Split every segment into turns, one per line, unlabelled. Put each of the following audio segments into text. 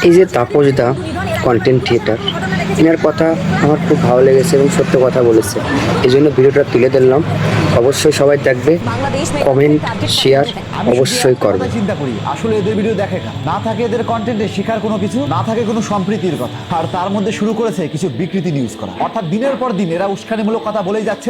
এই যে তাপস দা content creator, এনার কথা আমার খুব ভালো লেগেছে এবং সত্য কথা বলেছে, এই জন্য ভিডিওটা তুলে দিলাম। অবশ্যই সবাই দেখবে, কমেন্ট শেয়ার অবশ্যই করবে।
চিন্তা করি আসলে এদের ভিডিও দেখে না থাকে, এদের কন্টেন্টে শেখার কোনো কিছু না থাকে, কোনো সম্প্রীতির কথা, আর তার মধ্যে শুরু করেছে কিছু বিকৃতি নিউজ করা। অর্থাৎ দিনের পর দিন এরা উস্কানিমূলক কথা বলেই যাচ্ছে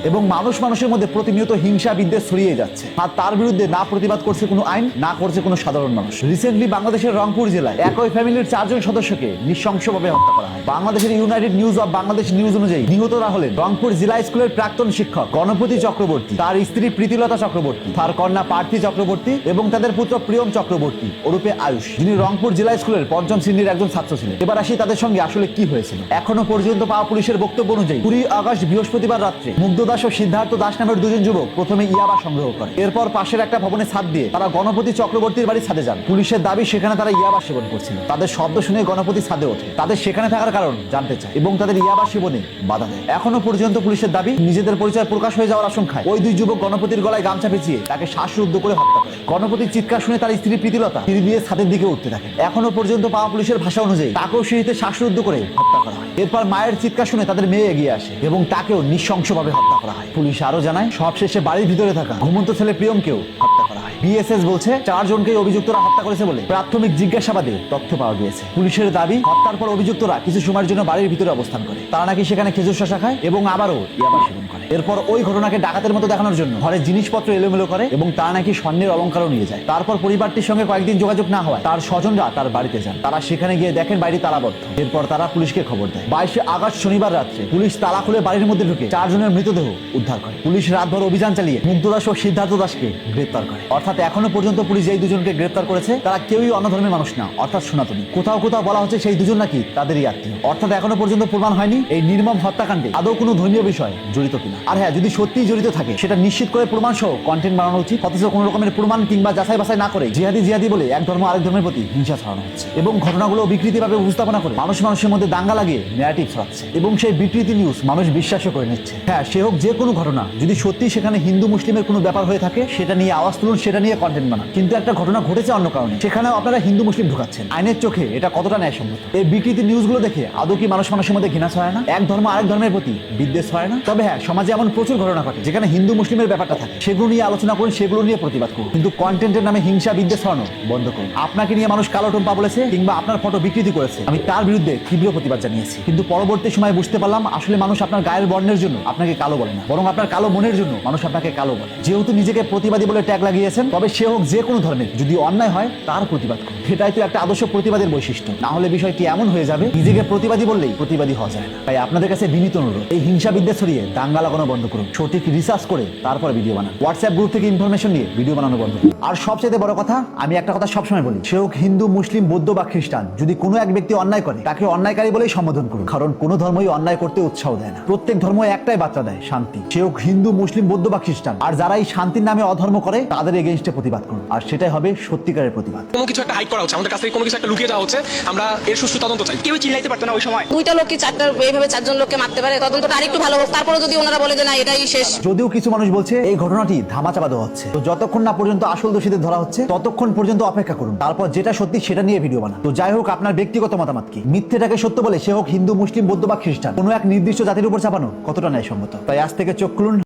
এবং মানুষের মধ্যে প্রতিনিয়ত হিংসা বিদ্বেষ ছড়িয়ে যাচ্ছে, আর তার বিরুদ্ধে না প্রতিবাদ করছে কোনো আইন, না করছে কোনো সাধারণ মানুষ। রিসেন্টলি বাংলাদেশের রংপুর জেলায় একই ফ্যামিলির 4 জন সদস্যকে নৃশংসভাবে হত্যা করা হয়। বাংলাদেশের United news of Bangladesh news অনুযায়ী নিহতরা হলেন রংপুর জেলা স্কুলের প্রাক্তন শিক্ষক গণপতি চক্রবর্তী, তার স্ত্রী প্রীতিলতা চক্রবর্তী, তার কন্যা পার্থী চক্রবর্তী এবং তাদের পুত্র প্রিয়ম চক্রবর্তী ওরূপে আয়ুষ, যিনি রংপুর জেলা স্কুলের 5ম শ্রেণীর একজন ছাত্র ছিলেন। এবার আসি তাদের সঙ্গে আসলে কি হয়েছিল। এখনো পর্যন্ত পাওয়া পুলিশের বক্তব্য অনুযায়ী 20 আগস্ট বৃহস্পতিবার রাত্রে মুগ্ধ দাস ও সিদ্ধার্থ দাস নামের 2 জন যুবক প্রথমে ইয়াবা সংগ্রহ করে। এরপর পাশের একটা ভবনে ছাদ দিয়ে তারা গণপতি চক্রবর্তীর বাড়ি ছাদে যান। পুলিশের দাবি সেখানে তারা ইয়াবা সেবন করছিল। তাদের শব্দ শুনে গণপতি ছাদে ওঠে, তাদের সেখানে থাকার কারণ জানতে চায় এবং তাদের ইয়াবা সেবনে বাধা দেয়। এখনো পর্যন্ত পুলিশের দাবি নিজেদের পরিচয় প্রকাশ হয়ে যাওয়ার আশঙ্কায় ওই 2 যুবক গণপতির গলায় গামছা পেঁচিয়ে তাকে শ্বাসরুদ্ধ করে হত্যা করে। গণপতির চিৎকার শুনে তার স্ত্রী প্রীতিলতা সিঁড়ি দিয়ে ছাদের দিকে উঠতে থাকে। এখনো পর্যন্ত পাওয়া পুলিশের ভাষা অনুযায়ী তাকেও সিঁড়িতে শ্বাসরুদ্ধ করে হত্যা করা হয়। এরপর মায়ের চিৎকার শুনে তাদের মেয়ে এগিয়ে আসে এবং তাকেও নৃশংসভাবে হত্যা করা হয়। পুলিশ আরো জানায় সবশেষে বাড়ির ভিতরে থাকা ঘুমন্ত ছেলে প্রিয়মকেও হত্যা করা হয়। বিএসএস বলছে 4 জনকে অভিযুক্তরা হত্যা করেছে বলে প্রাথমিক জিজ্ঞাসাবাদে তথ্য পাওয়া গিয়েছে। পুলিশের দাবি হত্যার পর অভিযুক্তরা কিছু সময়ের জন্য বাড়ির ভিতরে অবস্থান করে। তারা নাকি সেখানে খেজুর শসা খায় এবং আবারও ইয়াবা সেবন করে। এরপর ওই ঘটনাকে ডাকাতের মতো দেখানোর জন্য ঘরের জিনিসপত্র এলোমেলো করে এবং তারা নাকি স্বর্ণের অলংকারও নিয়ে যায়। তারপর পরিবারটির সঙ্গে কয়েকদিন যোগাযোগ না হওয়ায় তার স্বজনরা তার বাড়িতে যান। তারা সেখানে গিয়ে দেখেন বাড়ি তালাবদ্ধ। এরপর তারা পুলিশকে খবর দেয়। 22 আগস্ট শনিবার রাত্রে পুলিশ তালা খুলে বাড়ির মধ্যে ঢুকে 4 জনের মৃতদেহ উদ্ধার করে। পুলিশ রাতভর অভিযান চালিয়ে মুগ্ধ দাস ও সিদ্ধার্থ দাসকে গ্রেপ্তার করে। অর্থাৎ এখনো পর্যন্ত পুলিশ এই 2 জনকে গ্রেপ্তার করেছে তারা কেউই অন্য ধর্মের মানুষ না, অর্থাৎ সনাতনী। কোথাও কোথাও বলা হচ্ছে সেই 2 জন নাকি তাদেরই আত্মীয়। অর্থাৎ এখনো পর্যন্ত প্রমাণ হয়নি এই নির্মম হত্যাকাণ্ডে আদৌ কোনো ধর্মীয় বিষয় জড়িত কিনা। আর হ্যাঁ, যদি সত্যিই জড়িত থাকে সেটা নিশ্চিত করে প্রমাণ সহ কন্টেন্ট বানানো উচিত। অথচ কোনো রকমের প্রমাণ কিংবা যাচাই বাছাই না করে জিহাদি বলে এক ধর্ম আরেক ধর্মের প্রতি হিংসা ছড়ানো হচ্ছে এবং ঘটনাগুলো বিকৃতিভাবে উপস্থাপনা করে মানুষের মধ্যে দাঙ্গা লাগিয়ে ন্যারেটিভ ছড়াচ্ছে এবং সেই বিকৃতি নিউজ মানুষ বিশ্বাসও করে নিচ্ছে। হ্যাঁ, সে হোক যে কোনো ঘটনা, যদি সত্যি সেখানে হিন্দু মুসলিমের কোনো ব্যাপার হয়ে থাকে সেটা নিয়ে আওয়াজ তুলুন, সেটা নিয়ে কন্টেন্ট বানান। কিন্তু একটা ঘটনা ঘটেছে অন্য কারণে, সেখানেও আপনারা হিন্দু মুসলিম ঢুকাচ্ছেন। আইনের চোখে এটা কতটা ন্যায়সঙ্গত? এই বিকৃতি নিউজগুলো দেখে আদৌ কি মানুষের মধ্যে ঘৃণা ছড়ায় না? এক ধর্ম আরেক ধর্মের প্রতি বিদ্বেষ ছড়ায় না? তবে হ্যাঁ, সমাজে এমন প্রচুর ঘটনা ঘটে যেখানে হিন্দু মুসলিমের ব্যাপারটা থাকে, সেগুলো নিয়ে আলোচনা করুন, সেগুলো নিয়ে প্রতিবাদ করুন, কিন্তু কন্টেন্টের নামে হিংসা বিদ্বেষ ছড়ানো বন্ধ করুন। আপনাকে নিয়ে মানুষ কালো টম্পা বলেছে কিংবা আপনার ফটো বিকৃতি করেছে, আমি তার বিরুদ্ধে তীব্র প্রতিবাদ জানিয়েছি। কিন্তু পরবর্তী সময় বুঝতে পারলাম আসলে মানুষ আপনার গায়ের বর্ণের জন্য আপনাকে কালো বলে না, বরং আপনার কালো মনের জন্য মানুষ আপনাকে কালো বলে। যেহেতু নিজেকে প্রতিবাদী বলে ট্যাগ লাগিয়েছেন, তবে সে হোক যে কোনো ধর্মের, যদি অন্যায় হয় তার প্রতিবাদ করুন। এটাই তো একটা আদর্শ প্রতিবাদের বৈশিষ্ট্য। না হলে বিষয়টি এমন হয়ে যাবে নিজেকে প্রতিবাদী বললেই প্রতিবাদী হওয়া যায় না। তাই আপনাদের কাছে বিনীত অনুরোধ, এই হিংসা বিদ্বেষ ছড়িয়ে দাঙ্গা লাগানো বন্ধ করুন। সঠিক রিসার্চ করে তারপর ভিডিও বানান। হোয়াটসঅ্যাপ গ্রুপ থেকে ইনফরমেশন নিয়ে ভিডিও বানানো বন্ধ করুন। আর সবচেয়ে বড় কথা, আমি একটা কথা সবসময় বলি, সে হোক হিন্দু, মুসলিম, বৌদ্ধ বা খ্রিস্টান, যদি কোনো এক ব্যক্তি অন্যায় করে তাকে অন্যায়কারী বলেই সম্বোধন করুন। কারণ কোনো ধর্মই অন্যায় করতে উৎসাহ দেয় না। প্রত্যেক ধর্ম একটাই বার্তা দেয়, শান্তি। সে হোক হিন্দু, মুসলিম, বৌদ্ধ বা খ্রিস্টান। আর যারা এই শান্তির নামে অধর্ম করে তাদের এগেইনস্টে প্রতিবাদ করুন, আর সেটাই হবে সত্যিকারের প্রতিবাদ।
কোনো কিছু একটা হাইড করা হচ্ছে, আমাদের কাছ থেকে কোনো কিছু একটা লুকিয়ে যাওয়া হচ্ছে, আমরা এর সুষ্ঠু তদন্ত চাই। কেউ চিল্লাইতে পারতো না ওই সময়।
2টা লোক কি 4টা এইভাবে 4 জন লোককে মারতে পারে? তদন্তটা আরেকটু ভালো হোক, তারপরে যদি ওনারা বলে যে না এটাই শেষ।
যদিও কিছু মানুষ বলছে এই ঘটনাটি ধামাচাপা দেওয়া হচ্ছে, তো যতক্ষণ না পর্যন্ত আসল দোষীদের ধরা হচ্ছে ততক্ষণ পর্যন্ত অপেক্ষা করুন, তারপর যেটা সত্যি সেটা নিয়ে ভিডিও বানান। তো যাই হোক, আপনার ব্যক্তিগত মতামত কি? মিথ্যেটাকে সত্য বলে সে হোক হিন্দু, মুসলিম, বৌদ্ধ বা খ্রিস্টান, কোনো এক নির্দিষ্ট জাতির উপর চাপানো কতটা ন্যায়সঙ্গত? তাই আজ থেকে চোখ খুলুন।